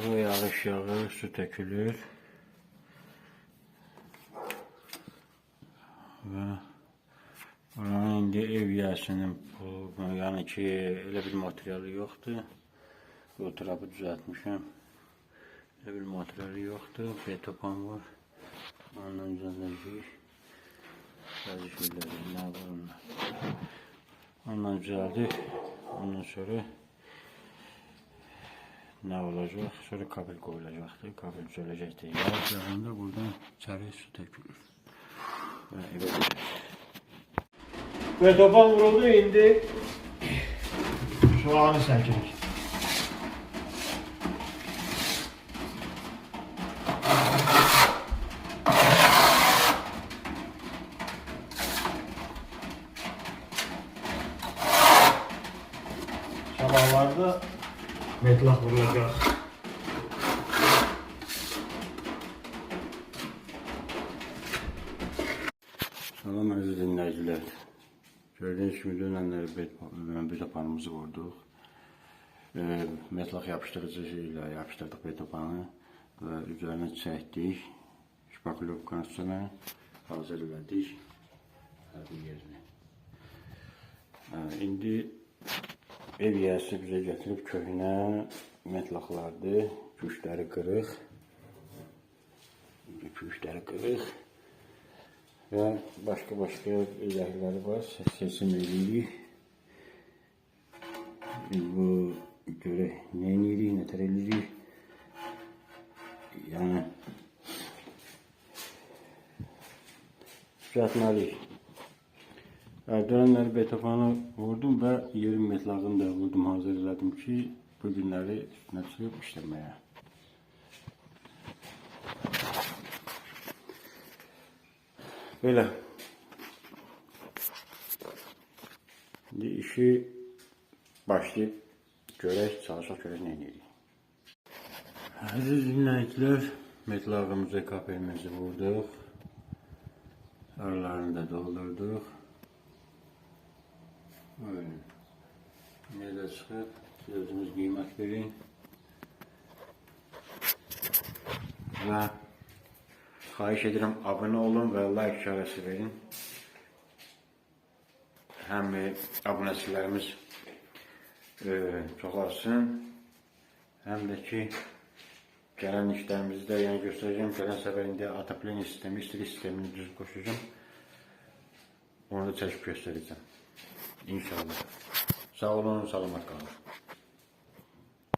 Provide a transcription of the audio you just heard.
Bu yağış yağır, su tökülür. Və buranın indi ev yəsinin yəni ki, elə bir materialı yoxdur. Bu tarafı düzəltmişəm. Elə bir materialı yoxdur. Betopan var. Ondan düzəldəcəyik. Bəzi şeyləri nə var onlar. Ondan düzəldik. Ondan sonra ne olacak? Sonra kabel koyulacaktır. Kabel düzələcəkdir. Yağış yağında buradan içeri su tökülür. Evet. Betopan vuruldu, indi soğanı səkirik. Sabahlarda metlak vurulacaq. Salam əziz dinləyicilər. Gördüğünüz kimi dönənləri betopanımızı vurduq. Metlak yapıştırıcı ile yapıştırdık betopanı ve üzerine çəkdik. Şpakulovkasını hazır elədik. Hər yerini. İndi ev yiyəsi bizə gətirib köhnə metlaklardır. Küşləri qırıq. Küşləri qırıq. Və başqa izahları var. Seçim edirik. Bu görək nə edirik, nətər edirik. Yəni düzəltməliyik. Dönənləri betopanı vurdum və yerin metlağını da vurdum, hazır elədim ki, bu günləri üstünə çıxıb işləməyə. Böyle. Şimdi işi başlayıp çalışaq görək nə edirik. Əziz dinləyicilər, metlağımızı, kapelimizi vurduq. Aralarını da doldurduq. Böyle. Nerede çıxıb, sözümüz qiymət verin. Və xahiş edirəm, abone olun və like işarəsi verin. Həm abunəçilərimiz çoxalsın, həm də ki, gələn işlərimizdə yəni göstərəcəm. Gələn səfər indi atapleniya sistemi, istilik sistemini düz qoşacağım. Onu da çəkib göstərəcəm. İnşallah. Sağ olun, salamat qalın.